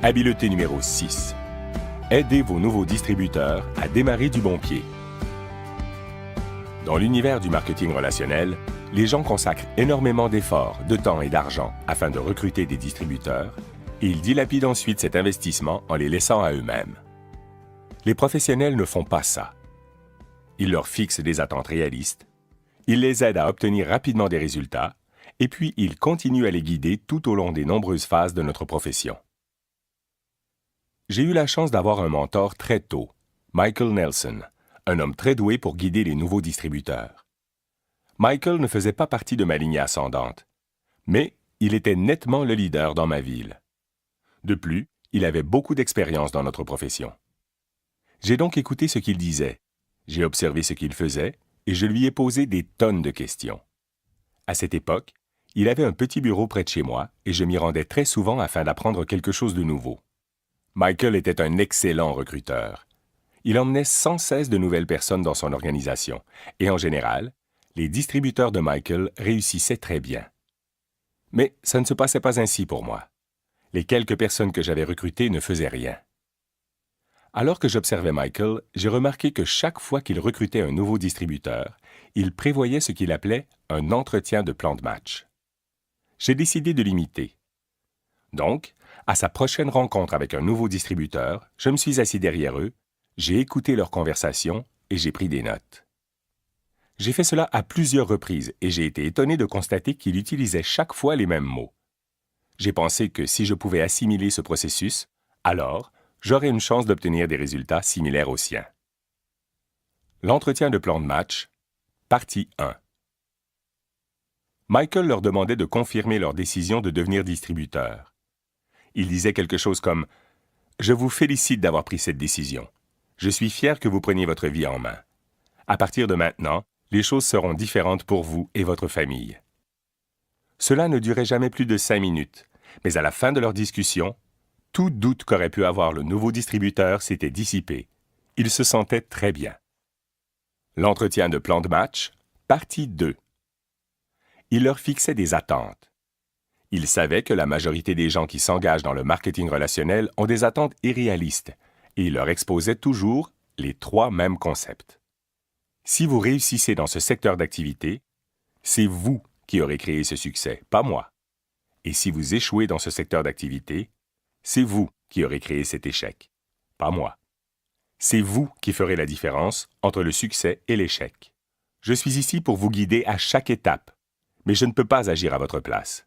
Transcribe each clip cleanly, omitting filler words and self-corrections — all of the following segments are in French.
Habileté numéro 6. Aidez vos nouveaux distributeurs à démarrer du bon pied. Dans l'univers du marketing relationnel, les gens consacrent énormément d'efforts, de temps et d'argent afin de recruter des distributeurs et ils dilapident ensuite cet investissement en les laissant à eux-mêmes. Les professionnels ne font pas ça. Ils leur fixent des attentes réalistes, ils les aident à obtenir rapidement des résultats et puis ils continuent à les guider tout au long des nombreuses phases de notre profession. J'ai eu la chance d'avoir un mentor très tôt, Michael Nelson, un homme très doué pour guider les nouveaux distributeurs. Michael ne faisait pas partie de ma lignée ascendante, mais il était nettement le leader dans ma ville. De plus, il avait beaucoup d'expérience dans notre profession. J'ai donc écouté ce qu'il disait, j'ai observé ce qu'il faisait et je lui ai posé des tonnes de questions. À cette époque, il avait un petit bureau près de chez moi et je m'y rendais très souvent afin d'apprendre quelque chose de nouveau. Michael était un excellent recruteur. Il emmenait sans cesse de nouvelles personnes dans son organisation et en général, les distributeurs de Michael réussissaient très bien. Mais ça ne se passait pas ainsi pour moi. Les quelques personnes que j'avais recrutées ne faisaient rien. Alors que j'observais Michael, j'ai remarqué que chaque fois qu'il recrutait un nouveau distributeur, il prévoyait ce qu'il appelait un entretien de plan de match. J'ai décidé de l'imiter. Donc, à sa prochaine rencontre avec un nouveau distributeur, je me suis assis derrière eux, j'ai écouté leur conversation et j'ai pris des notes. J'ai fait cela à plusieurs reprises et j'ai été étonné de constater qu'il utilisait chaque fois les mêmes mots. J'ai pensé que si je pouvais assimiler ce processus, alors j'aurais une chance d'obtenir des résultats similaires aux siens. L'entretien de plan de match, partie 1. Michael leur demandait de confirmer leur décision de devenir distributeur. Il disait quelque chose comme « Je vous félicite d'avoir pris cette décision. Je suis fier que vous preniez votre vie en main. À partir de maintenant, les choses seront différentes pour vous et votre famille. » Cela ne durait jamais plus de 5 minutes, mais à la fin de leur discussion, tout doute qu'aurait pu avoir le nouveau distributeur s'était dissipé. Il se sentait très bien. L'entretien de plan de match, partie 2. Il leur fixait des attentes. Il savait que la majorité des gens qui s'engagent dans le marketing relationnel ont des attentes irréalistes et il leur exposait toujours les 3 mêmes concepts. Si vous réussissez dans ce secteur d'activité, c'est vous qui aurez créé ce succès, pas moi. Et si vous échouez dans ce secteur d'activité, c'est vous qui aurez créé cet échec, pas moi. C'est vous qui ferez la différence entre le succès et l'échec. Je suis ici pour vous guider à chaque étape, mais je ne peux pas agir à votre place.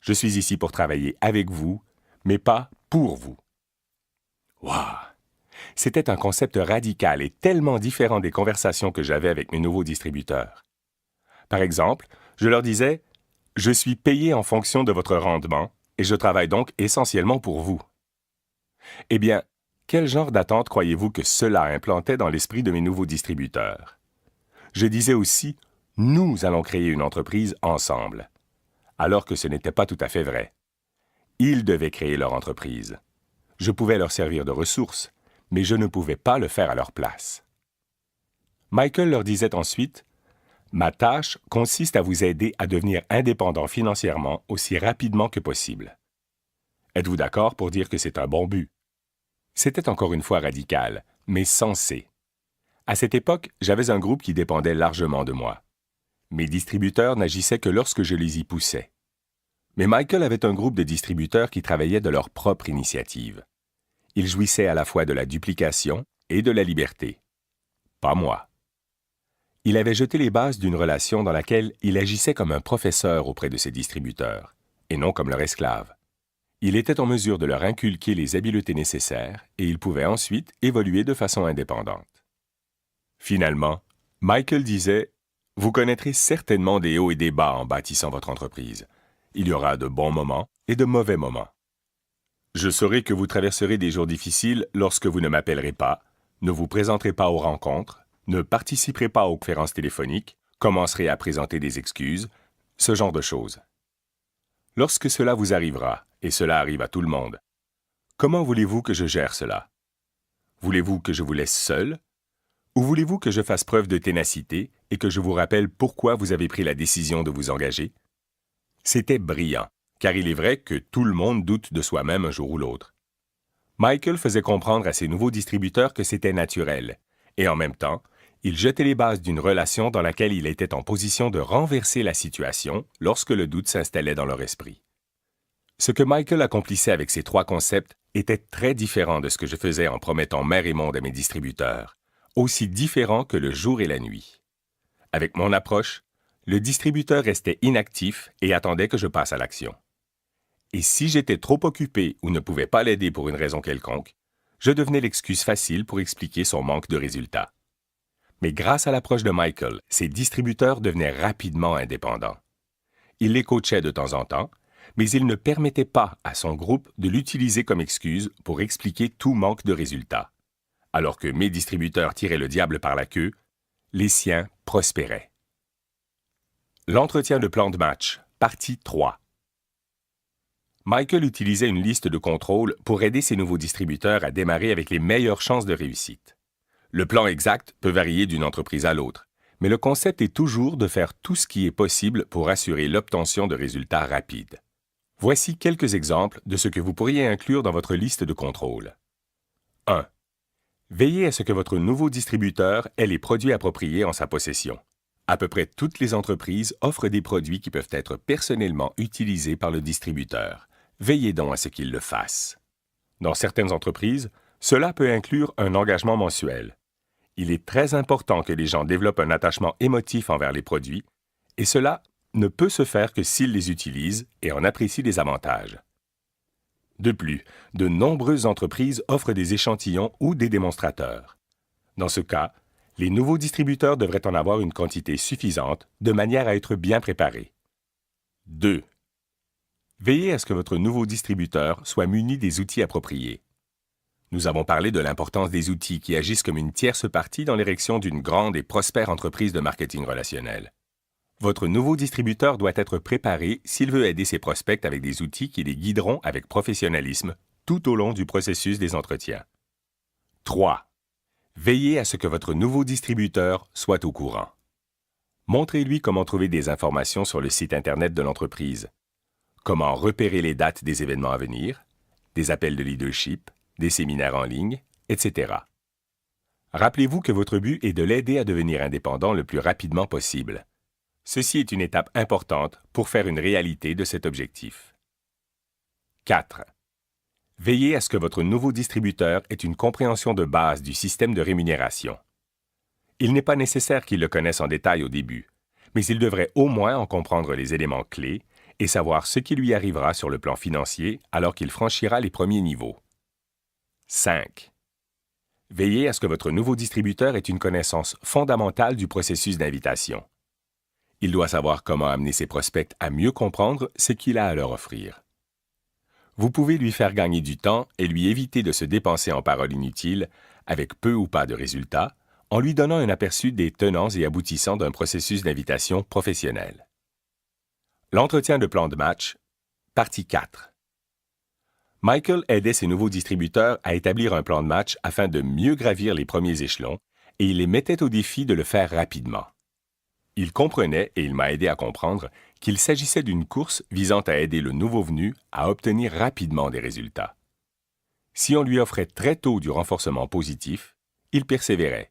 Je suis ici pour travailler avec vous, mais pas pour vous. Waouh! C'était un concept radical et tellement différent des conversations que j'avais avec mes nouveaux distributeurs. Par exemple, je leur disais « Je suis payé en fonction de votre rendement et je travaille donc essentiellement pour vous. » Eh bien, quel genre d'attente croyez-vous que cela implantait dans l'esprit de mes nouveaux distributeurs? Je disais aussi « Nous allons créer une entreprise ensemble », alors que ce n'était pas tout à fait vrai. Ils devaient créer leur entreprise. Je pouvais leur servir de ressources, mais je ne pouvais pas le faire à leur place. Michael leur disait ensuite « Ma tâche consiste à vous aider à devenir indépendant financièrement aussi rapidement que possible. » Êtes-vous d'accord pour dire que c'est un bon but? C'était encore une fois radical, mais sensé. À cette époque, j'avais un groupe qui dépendait largement de moi. Mes distributeurs n'agissaient que lorsque je les y poussais. Mais Michael avait un groupe de distributeurs qui travaillaient de leur propre initiative. Ils jouissaient à la fois de la duplication et de la liberté. Pas moi. Il avait jeté les bases d'une relation dans laquelle il agissait comme un professeur auprès de ses distributeurs, et non comme leur esclave. Il était en mesure de leur inculquer les habiletés nécessaires et il pouvait ensuite évoluer de façon indépendante. Finalement, Michael disait « Vous connaîtrez certainement des hauts et des bas en bâtissant votre entreprise. Il y aura de bons moments et de mauvais moments. Je saurai que vous traverserez des jours difficiles lorsque vous ne m'appellerez pas, ne vous présenterez pas aux rencontres, ne participerez pas aux conférences téléphoniques, commencerez à présenter des excuses, ce genre de choses. Lorsque cela vous arrivera, et cela arrive à tout le monde, comment voulez-vous que je gère cela? Voulez-vous que je vous laisse seul? Ou voulez-vous que je fasse preuve de ténacité et que je vous rappelle pourquoi vous avez pris la décision de vous engager? C'était brillant, car il est vrai que tout le monde doute de soi-même un jour ou l'autre. Michael faisait comprendre à ses nouveaux distributeurs que c'était naturel, et en même temps, il jetait les bases d'une relation dans laquelle il était en position de renverser la situation lorsque le doute s'installait dans leur esprit. Ce que Michael accomplissait avec ces 3 concepts était très différent de ce que je faisais en promettant mer et monde à mes distributeurs, aussi différent que le jour et la nuit. Avec mon approche, le distributeur restait inactif et attendait que je passe à l'action. Et si j'étais trop occupé ou ne pouvais pas l'aider pour une raison quelconque, je devenais l'excuse facile pour expliquer son manque de résultats. Mais grâce à l'approche de Michael, ces distributeurs devenaient rapidement indépendants. Il les coachait de temps en temps, mais il ne permettait pas à son groupe de l'utiliser comme excuse pour expliquer tout manque de résultats. Alors que mes distributeurs tiraient le diable par la queue, les siens prospéraient. L'entretien de plan de match, partie 3. Michael utilisait une liste de contrôle pour aider ses nouveaux distributeurs à démarrer avec les meilleures chances de réussite. Le plan exact peut varier d'une entreprise à l'autre, mais le concept est toujours de faire tout ce qui est possible pour assurer l'obtention de résultats rapides. Voici quelques exemples de ce que vous pourriez inclure dans votre liste de contrôle. 1. Veillez à ce que votre nouveau distributeur ait les produits appropriés en sa possession. À peu près toutes les entreprises offrent des produits qui peuvent être personnellement utilisés par le distributeur. Veillez donc à ce qu'il le fasse. Dans certaines entreprises, cela peut inclure un engagement mensuel. Il est très important que les gens développent un attachement émotif envers les produits, et cela ne peut se faire que s'ils les utilisent et en apprécient les avantages. De plus, de nombreuses entreprises offrent des échantillons ou des démonstrateurs. Dans ce cas, les nouveaux distributeurs devraient en avoir une quantité suffisante de manière à être bien préparés. 2. Veillez à ce que votre nouveau distributeur soit muni des outils appropriés. Nous avons parlé de l'importance des outils qui agissent comme une tierce partie dans l'érection d'une grande et prospère entreprise de marketing relationnel. Votre nouveau distributeur doit être préparé s'il veut aider ses prospects avec des outils qui les guideront avec professionnalisme tout au long du processus des entretiens. 3. Veillez à ce que votre nouveau distributeur soit au courant. Montrez-lui comment trouver des informations sur le site Internet de l'entreprise, comment repérer les dates des événements à venir, des appels de leadership, des séminaires en ligne, etc. Rappelez-vous que votre but est de l'aider à devenir indépendant le plus rapidement possible. Ceci est une étape importante pour faire une réalité de cet objectif. 4. Veillez à ce que votre nouveau distributeur ait une compréhension de base du système de rémunération. Il n'est pas nécessaire qu'il le connaisse en détail au début, mais il devrait au moins en comprendre les éléments clés et savoir ce qui lui arrivera sur le plan financier alors qu'il franchira les premiers niveaux. 5. Veillez à ce que votre nouveau distributeur ait une connaissance fondamentale du processus d'invitation. Il doit savoir comment amener ses prospects à mieux comprendre ce qu'il a à leur offrir. Vous pouvez lui faire gagner du temps et lui éviter de se dépenser en paroles inutiles, avec peu ou pas de résultats, en lui donnant un aperçu des tenants et aboutissants d'un processus d'invitation professionnel. L'entretien de plan de match, partie 4. Michael aidait ses nouveaux distributeurs à établir un plan de match afin de mieux gravir les premiers échelons et il les mettait au défi de le faire rapidement. Il comprenait, et il m'a aidé à comprendre, qu'il s'agissait d'une course visant à aider le nouveau venu à obtenir rapidement des résultats. Si on lui offrait très tôt du renforcement positif, il persévérait.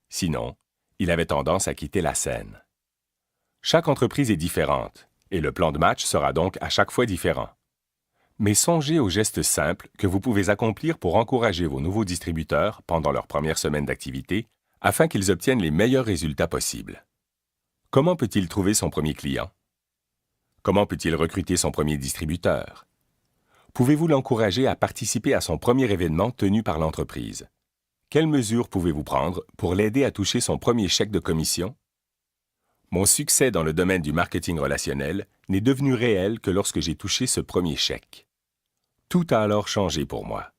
Sinon, il avait tendance à quitter la scène. Chaque entreprise est différente, et le plan de match sera donc à chaque fois différent. Mais songez aux gestes simples que vous pouvez accomplir pour encourager vos nouveaux distributeurs pendant leur première semaine d'activité afin qu'ils obtiennent les meilleurs résultats possibles. Comment peut-il trouver son premier client? Comment peut-il recruter son premier distributeur? Pouvez-vous l'encourager à participer à son premier événement tenu par l'entreprise? Quelles mesures pouvez-vous prendre pour l'aider à toucher son premier chèque de commission? Mon succès dans le domaine du marketing relationnel n'est devenu réel que lorsque j'ai touché ce premier chèque. Tout a alors changé pour moi.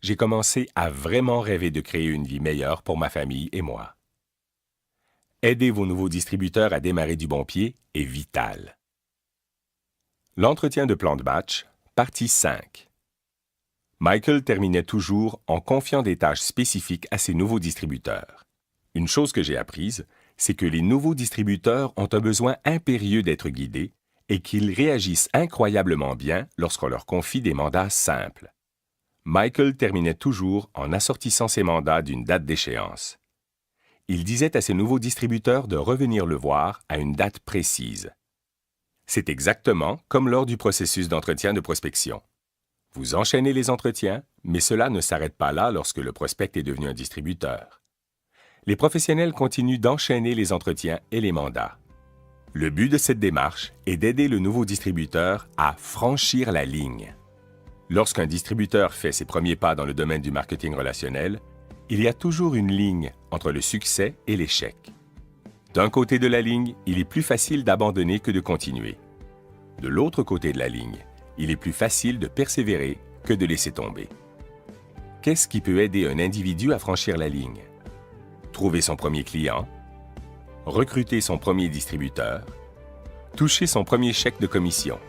J'ai commencé à vraiment rêver de créer une vie meilleure pour ma famille et moi. Aider vos nouveaux distributeurs à démarrer du bon pied est vital. L'entretien de plan de match, partie 5. Michael terminait toujours en confiant des tâches spécifiques à ses nouveaux distributeurs. Une chose que j'ai apprise, c'est que les nouveaux distributeurs ont un besoin impérieux d'être guidés et qu'ils réagissent incroyablement bien lorsqu'on leur confie des mandats simples. Michael terminait toujours en assortissant ses mandats d'une date d'échéance. Il disait à ses nouveaux distributeurs de revenir le voir à une date précise. C'est exactement comme lors du processus d'entretien de prospection. Vous enchaînez les entretiens, mais cela ne s'arrête pas là lorsque le prospect est devenu un distributeur. Les professionnels continuent d'enchaîner les entretiens et les mandats. Le but de cette démarche est d'aider le nouveau distributeur à franchir la ligne. Lorsqu'un distributeur fait ses premiers pas dans le domaine du marketing relationnel, il y a toujours une ligne entre le succès et l'échec. D'un côté de la ligne, il est plus facile d'abandonner que de continuer. De l'autre côté de la ligne, il est plus facile de persévérer que de laisser tomber. Qu'est-ce qui peut aider un individu à franchir la ligne? Trouver son premier client, recruter son premier distributeur, toucher son premier chèque de commission,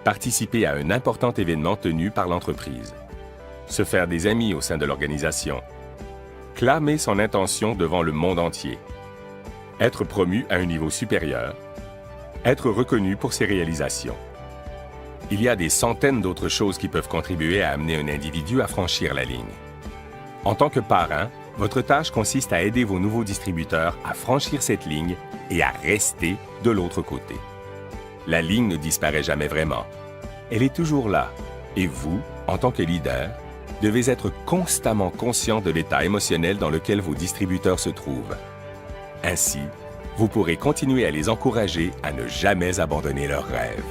participer à un important événement tenu par l'entreprise, se faire des amis au sein de l'organisation, clamer son intention devant le monde entier, être promu à un niveau supérieur, être reconnu pour ses réalisations. Il y a des centaines d'autres choses qui peuvent contribuer à amener un individu à franchir la ligne. En tant que parrain, votre tâche consiste à aider vos nouveaux distributeurs à franchir cette ligne et à rester de l'autre côté. La ligne ne disparaît jamais vraiment. Elle est toujours là. Et vous, en tant que leader, devez être constamment conscient de l'état émotionnel dans lequel vos distributeurs se trouvent. Ainsi, vous pourrez continuer à les encourager à ne jamais abandonner leurs rêves.